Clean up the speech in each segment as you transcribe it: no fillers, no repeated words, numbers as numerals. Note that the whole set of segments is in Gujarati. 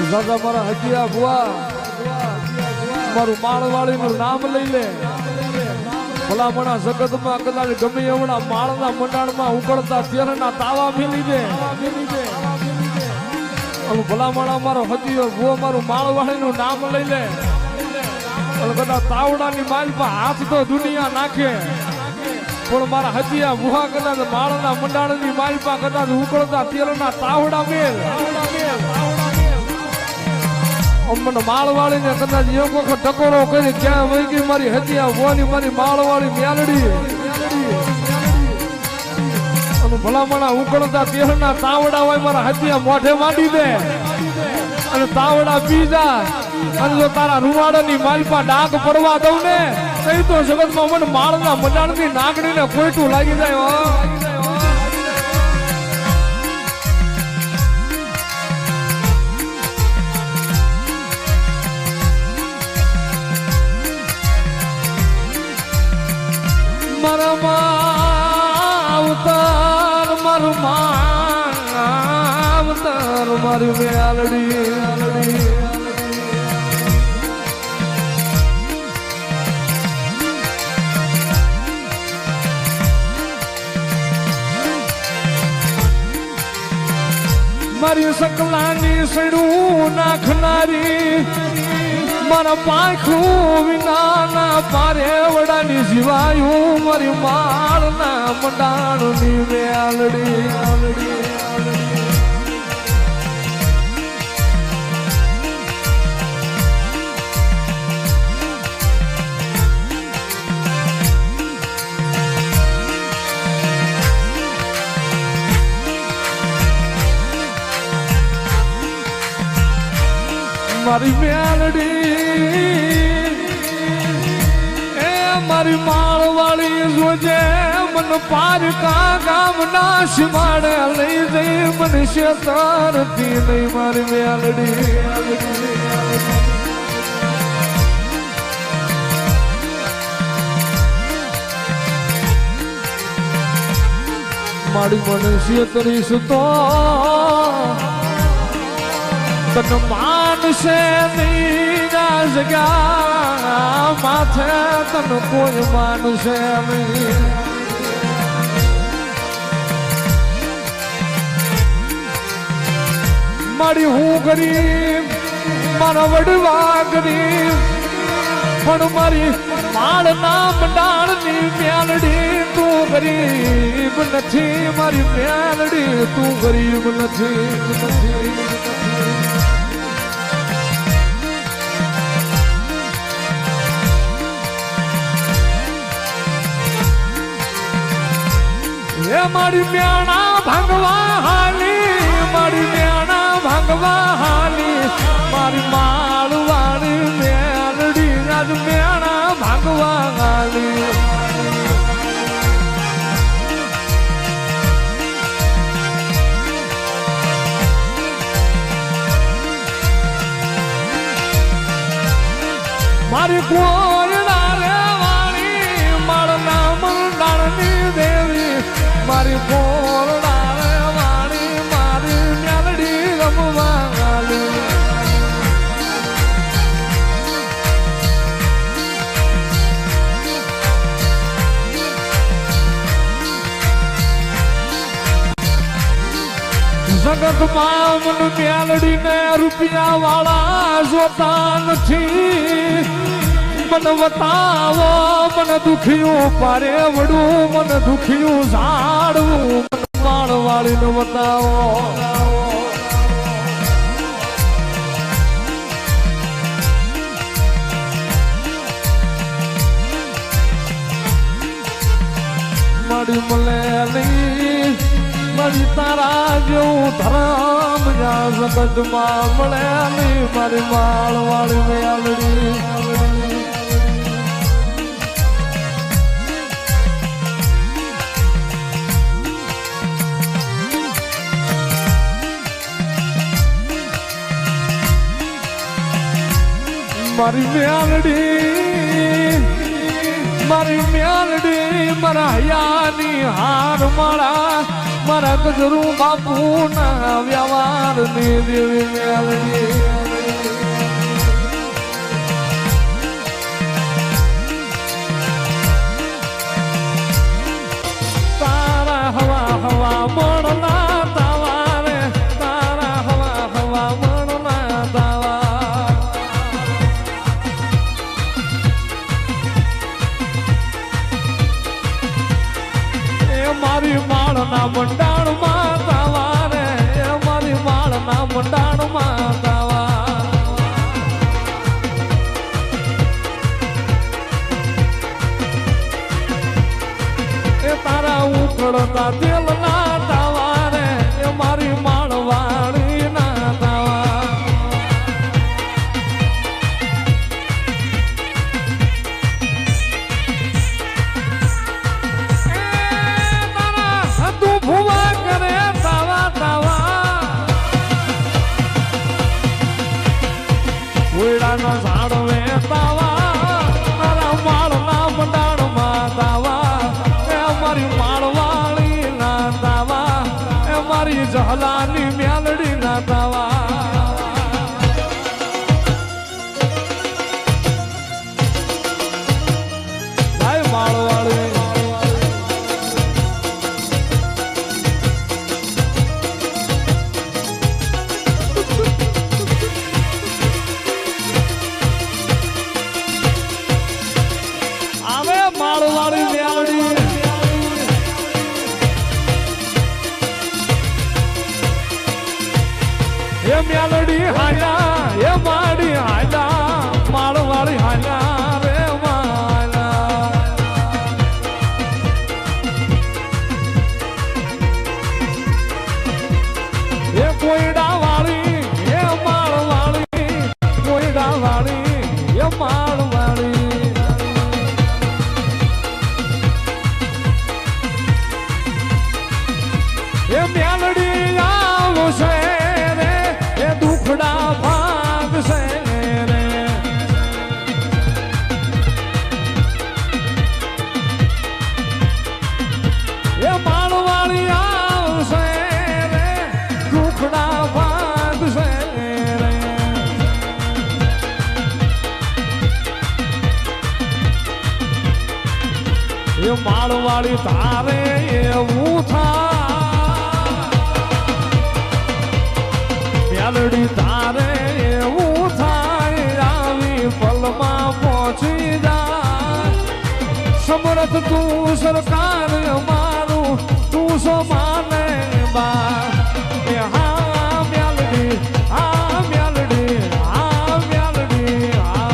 દાદા મારા હજીયા બુઆ મારું માળવાળીનું નામ લઈ લે. ભલામણા જગતમાં કદાચ ગમે એવડા માળના મંડાણમાં ઉકળતા તેરના તાવા મેલી દે. ભલામણા મારો હજીયો બુઆ મારું માળવાળીનું નામ લઈ લે. કદાચ તાવડાની માલ પર હાથ તો દુનિયા નાખે પણ મારા હજીયા બુઆ કદાચ માળના મંડાણની માલ પર કદાચ ઉકળતા તેરના તાવડા મેલ. મને માળવાળીને કદાચ એક વખત ટકોરો કરી ક્યાં વહી ગઈ મારી હજીયા બુઆની મારી માળવાળી મેલડી. અને ભલામણા ઉકળતા તેરના તાવડા હોય મારા હજીયા મોઢે માંડી દે અને તાવડા પી જાય. અને જો તારા રૂવાડાની માલપા ડાઘ પડવા દઉં ને કઈ તો જગતમાં મને માળના મંડાણની નાગણીને કોઈટું લાગી જાય. મારા માવતર મારું માવતર મારી મેલડી. મારી સકલાની સડું નાખનારી મારા પાંખું વિનાના પારે વડાની જીવાયું મારી માળના મંડાણની મેલડી. મારી મેલડી એ મારી માળવાળી જોજે મન પારકા ગામ ના શિમાડે લઈ જઈ મને શેતારતી નહીં મારી મેલડી. મારી મને શેતરીશ તો તન માનશે નહીં જગ્યા માથે તન કોઈ માનશે નહીં. મારી હું ગરીબ મારા વડવા ગરીબ પણ મારી માળના મંડાણની મેલડી તું ગરીબ નથી. મારી મેલડી તું ગરીબ નથી. એ મારી મ્યાણા ભાંગવા હાલી મારી મ્યાણા ભાંગવા હાલી મારી માળવાળી મેલડી રાજ મ્યાણા ભાંગવા હાલી. મારી કોયડા રે વાળી માળના મંડાણની દેવી મારી કોરડા વાળી મારી મેલડી રમવા ગાલી. જગતમાં મન મેલડીને રૂપિયા વાળા જોતા નથી. મન બતાવો મન દુખ્યું પારે વડું મન દુખ્યું ઝાડવું મન માળવાળીને બતાવો. મારી મલેલી મારી તારા જેવું ધરમ જ્યાં જગતમાં મળે નહીં મારી માળવાળી મેલડી. મારી મેલડી મારા હૈયાની હાર માળા મારા ગજરું બાપુ ના વ્યવહાર ની દેવી મેલડી. મંડાણમાં તાવા એ તારા ઉકળતા તેલ ના તાવા રે એ મારી માળવાળી ના તાવા તું ભૂવા કરે તાવા તાવા ઉડાના ઝાડવે તાવા તારા માળના મંડાણમાં તાવા એ મારી માળવાળી ના તાવા એ મારી જહલાની મ્યાલડી ના તાવા ભાઈ માળવાળી માળવાળી મ્યાલડી એ મ્યાલડી હાલા એ માડી હાલા માળવાળી હાલા રે માલા એ કોયડા વાળી એ માળવાળી કોયડા વાળી એ માળવાળી એ મ્યાલડી આવશે રે એ દુખડા ભાગશે રે એ માળવાળી આવશે રે દુખડા ભાગશે રે એ માળવાળી તારે એવું થાય મ્યાલડી તારે એવું થાય આવી પલમાં પહોંચી જાય સમરથ તું સરકાર અમારું તું સો માને બા એ હા મ્યાલડી હા મ્યાલડી હા મ્યાલડી હા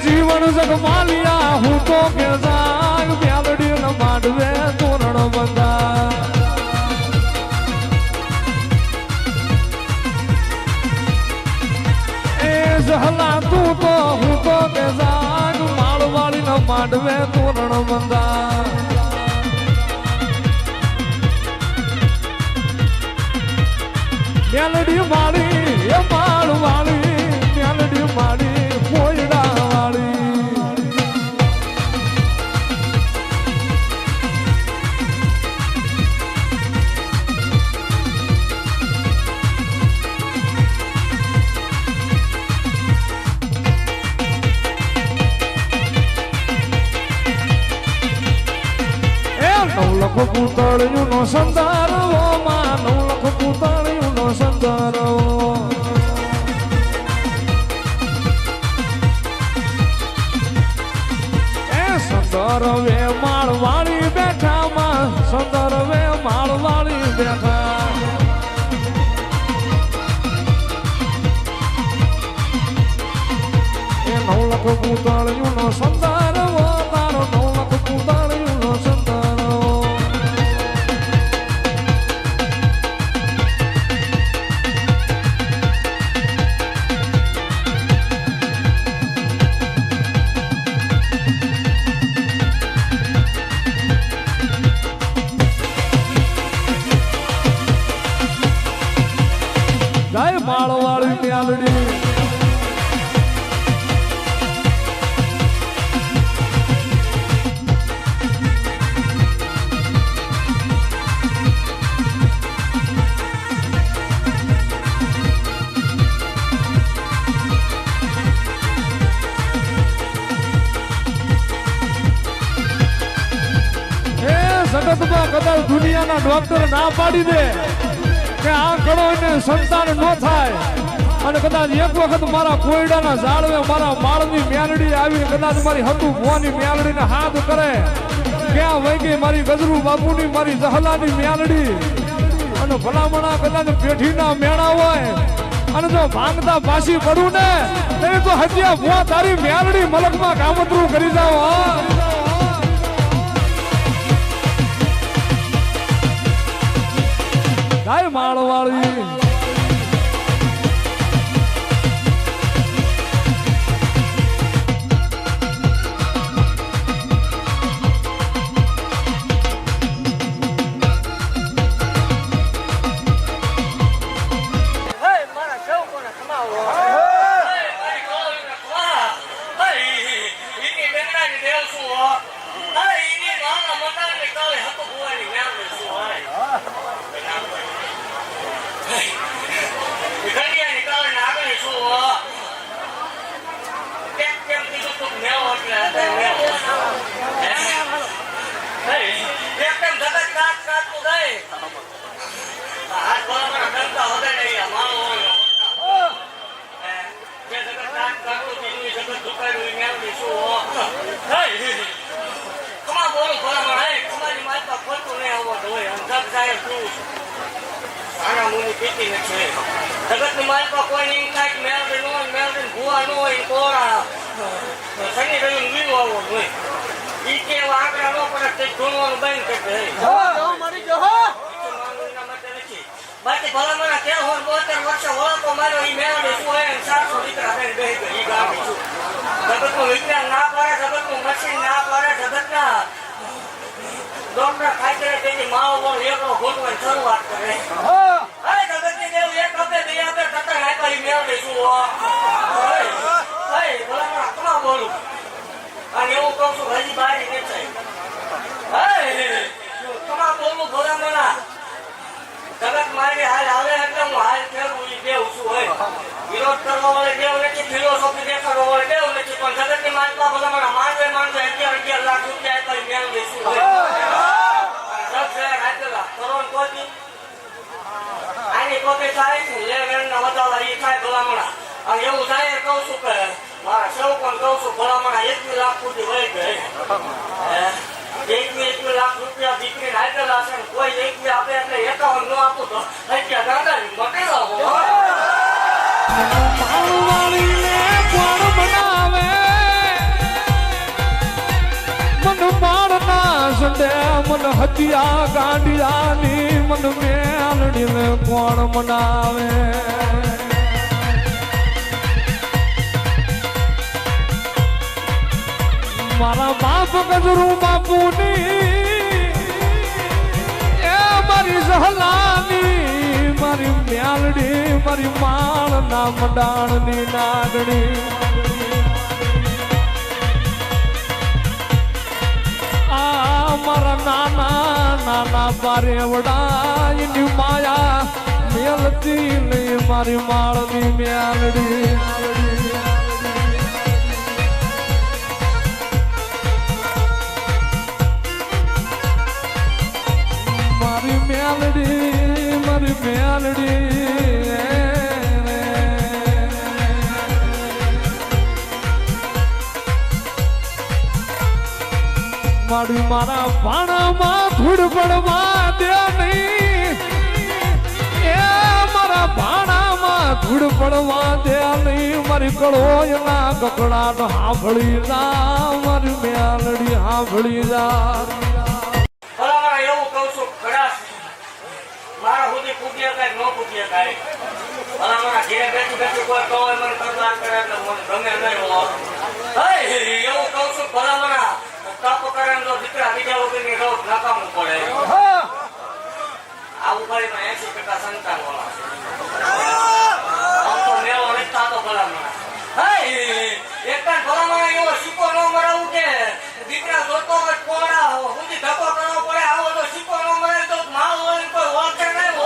જીવન જગ માલિયા હું તો કે જાગ મ્યાલડી ન માંડવે તોરણ બંધા એ જહલા તું તો હું તો કે જાગ માળવાળી ન માંડવે તોરણ બંધા મ્યાલડી માળી એ માળવાળી મ્યાલડી માળી કોયડા નવલખ પૂતળિયું નો સંદારવો માં નવલખ પૂતળિયું નો સંદારવો એ સંદરવે માળવાળી બેઠા માં સંદરવે માળવાળી બેઠા એ નવલખ પૂતળિયું નો સંદારવો તારો નવલખ પૂતળિયું નો સંદારવો જય માળવાળી મ્યાલડી જગતમાં કદાચ દુનિયાના ડોક્ટર ના પાડી દે કે આ કરો એને સંતાન ન થાય અને કદાચ એક વખત મારા કોયડાના ઝાડવે મારા માળની મેલડી આવી કદાચ મારી હતું ભુવાની મેલડીને હાથ કરે ક્યાં વહી ગઈ મારી ગજરુ બાપુની મારી જહલાની મેલડી અને ભલામણા કદાચ પેઠીના મેળા હોય અને જો ભાંગતા પાછી પડું ને એ તો હત્યા ભુવા તારી મેલડી મલકમાં કામતરું કરી જાઓ ગાય માળવાળી જગત ની માલ પર કોઈ નહીં થાય મેળવી નો મેળવી ભૂવા નો હોય કોરા શનિ રવિ લીલો આવો હોય ઈ કે આંકડા નો પડે તે ધોવાનું બંધ કરી દે બાકી ભલામણા કે હોય 72 વર્ષ હોળકો માર્યો ઈ મેળવી શું હોય 700 દીકરા બેન બેહી ગઈ ઈ ગામની છું જગત નું વિજ્ઞાન ના પાડે જગત નું મશીન ના પાડે જગત ના ડોક્ટર ખાઈ તેની માઓ બોલ એકલો ગોઠવાની શરૂઆત કરે જગત ની દેવ એક આપે બે આપે કતર નાખી મેળવી શું ભલામણા તમા બોલું અને એવું કહું છું હજી બહાર વેચાય તમા બોલું ભલામણા જગત મારી હાલ આવે એટલે હું હાલ ફેરવું એ દેવ શું હોય વિરોધ કરવા વાળે દેવ નથી ફિલોસોફી દેખાડવા વાળે દેવ નથી પણ જગત ની માનવા ભલામણા માનવે 11 લાખ રૂપિયા કરી મેળવી શું હોય કરોડ કોટી આની કોપે થાય છે લેવલ ના વધારા ઈ થાય ભલામણા અને એવું થાય કહું છું કે મારા સૌ પણ કહું છું ભલામણા 21 લાખ સુધી વહી ગઈ 21 લાખ રૂપિયા દીકરી નાખેલા છે કોઈ 21 આપે એટલે 51 ન આપું તો અત્યારે દાદા મટેલા માળવાળીને કોણ બનાવે મન માળના સંડે મન હત્યા ગાંડિયાની મન મેલડીને કોણ મનાવે મારા બાપ ગજરુ બાપુની એ મારી જહલાની મારી મેલડી મારી માળના મંડાણની નાગણી મારા નાના બારેવડા એની માયા મેલતી નહીં મારી માળની મેલડી મારી મેલડી મારી મેલડી મારી મારા ભાણામાં ધૂળ પડવા દે નહીં એ મારા ભાણામાં ધૂળ પડવા દે નહીં મારી કળોયના કકડાટ સાંભળી જા મારી મેલડી સાંભળી જા ભલામણા એવું કહું છું કદાચ મારા સુધી પૂજ્ય કાંઈ ન પૂજ્ય કાંઈ ભલામણા ઘેર બેઠી બેઠી કોઈ કહો મને કરતા કરે એટલે મને ગમે નહીં એવું કહું છું ભલામણા તપ કરે તો દીકરા બીજા વગરની રોજ નકામું પડે આવું કરીને 80% સંતાન વાળા આમ તો મેળો નથી થતો ભલામણા એક ભલામણા એવો શીખો ન મરાવું કે દીકરા જોતો હોય કોડા સુધી ધક્કો કરવો પડે આવો તો શીખો ન મળે તો માલ હોય કોઈ ઓળખે નહીં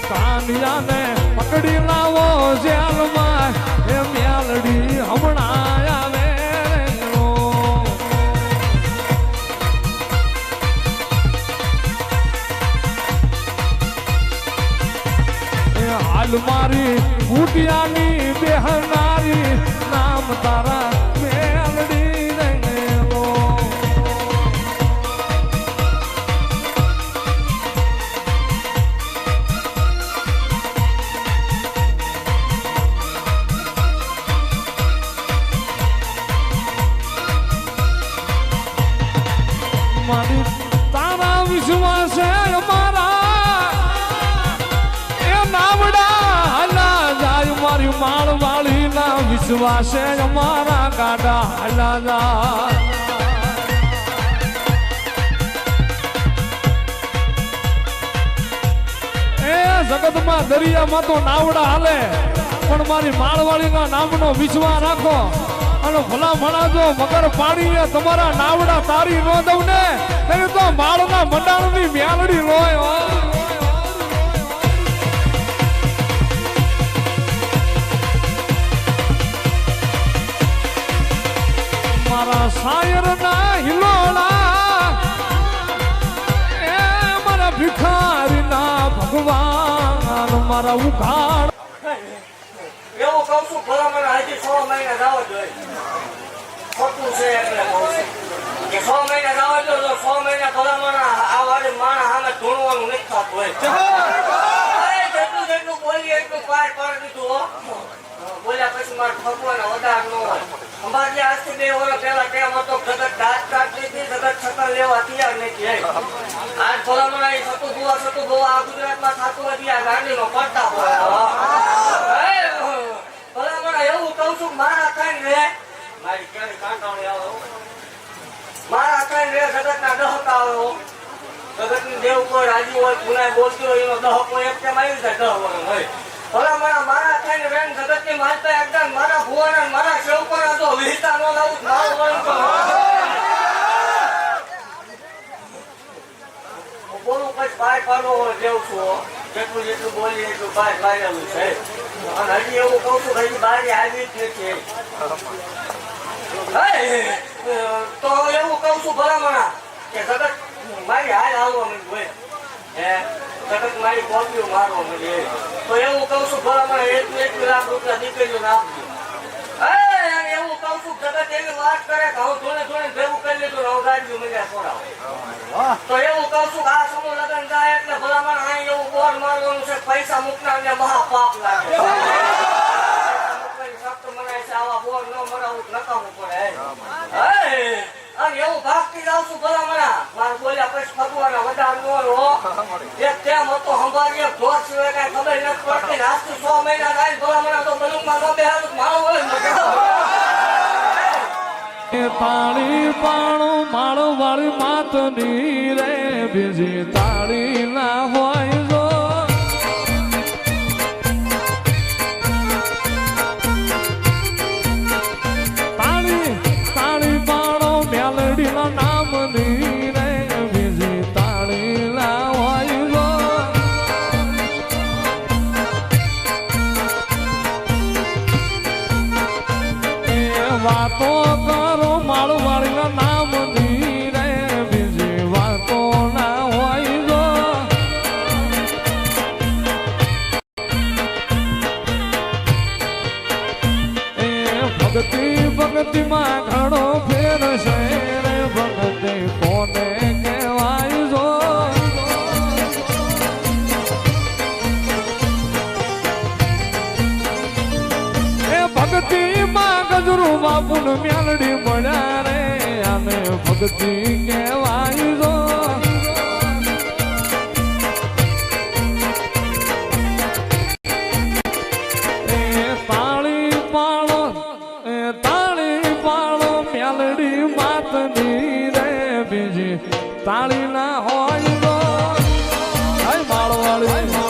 કાનિયાને પકડી લાવો જેલમાં એ મેલડી હમણાં આવે હાલ મારી ભૂટિયાની બેહનારી નામ તારા મેલડી રેલો મારી તારા વિશ્વાસે અમારા એ નાવડા હલા જાય મારી માળવાળી ના વિશ્વાસે અમારા ગાડા હલા જાય એ જગતમાં દરિયામાં તો નાવડા હાલે પણ મારી માળવાળીના નામનો વિશ્વાસ રાખો અને ભલા ભણા જો મગર પાણીએ તમારા નાવડા તારી નો દઉં ને એને તો માળના મંડાણની મ્યાલડી લોય મારા શાયર ના હિલોળા એ મારા ભિખારી ના ભગવાન મારા ઉઘાડ એવું કહું છું ભલામણ હજી 6 મહિના જાવ જોઈએ ખોટું છે એટલે કહું છું કે 6 મહિના જાવ તો 6 મહિના ભલામણ આ વાડે માણસ સામે ધૂણવાનું નથી થતું હોય જેટલું જેટલું બોલીએ એટલું પાર પાડી દીધું હો બોલ્યા પછી મારે ઠકવાનો વધાર ન હોય અમારે આજથી 2 વર્ષ પહેલા કેમ હતો જગત દાંત કાઢી દીધી જગત છતાં લેવા તૈયાર નથી આજ ભલામણ અહીં સતું બુવા આ ગુજરાતમાં થતું હતી આ ગાંધીનો પડતા હોય ભલામણ એવું કહું છું મારા કાંઈ રે મારી ક્યારે કાંટાણી આવે મારા કાંઈ રે જગતના દહક આવે જગતની દેવ કોઈ રાજી હોય પુનાય બોલતી હોય એનો દહક હોય એક કેમ આવી જાય 10 વર્ષ હોય ભલામણ મારા કાંઈ રે જગતની માનતા એકદમ મારા ભુવાના મારા સેવકોના તો વિહિતા ન લાવું મારું વળું બોલું પછી બહાર પાડવો હોય જેવું છું જેટલું જેટલું બોલીએ એટલું બહાર પાડેલું છે અને હજી એવું કહું છું હજી બહાર આવી જ નથી તો એવું કહું છું ભલામણા કે જગત મારી હાલ આવવા માંડી હોય જગત મારી કોપીઓ મારવા માંડી તો એવું કહું છું ભલામણા 1 લાખ રૂપિયા દીકરીઓ નાખજો એવું કહું છું જગત એવી વાત કરે કે હું ધોને ભેગું કરી લીધું હું ગાડી મજા છોડાવ તો એવું કહું છું આ સમૂહ લગ્ન જાય એટલે ભલામણ અહીં એવું બોર મારવાનું છે પૈસા મૂકનારને મહાપાપ લાગે આવા બોર ન મરાવું નકામું પડે અને એવું ભાગતી જાઉં છું ભલામણા મારે બોલ્યા પછી ભગવાના વધાર નો એક તેમ હતો સંભાળીએ ઢોર સિવાય કઈ ખબર નથી પડતી આજથી 6 મહિના થાય ભલામણા તો બલુમાં ન બેહારું મારું હોય તાળી પાણો માળો વાળી માતની રે બીજી તાળી ના હોય જો તાળી પાણો મેલડી ના નામની રે બીજી તાળી ના હોય જો એ વાતો કરો માળો વાળીના નામની રે બીજી વાતો ના હોય જો એ ભક્તિમાં ઘણો ફેર છે રે ભક્તિ કોને કહેવાય જો એ ભક્તિમાં ગજરું બાપુન મ્યાલડી મળ્યા રે આને ભક્તિ કહેવાય જો એ તાળી પાળો મ્યાલડી માતની રે બીજી તાળી ના હોય તો માળવાળી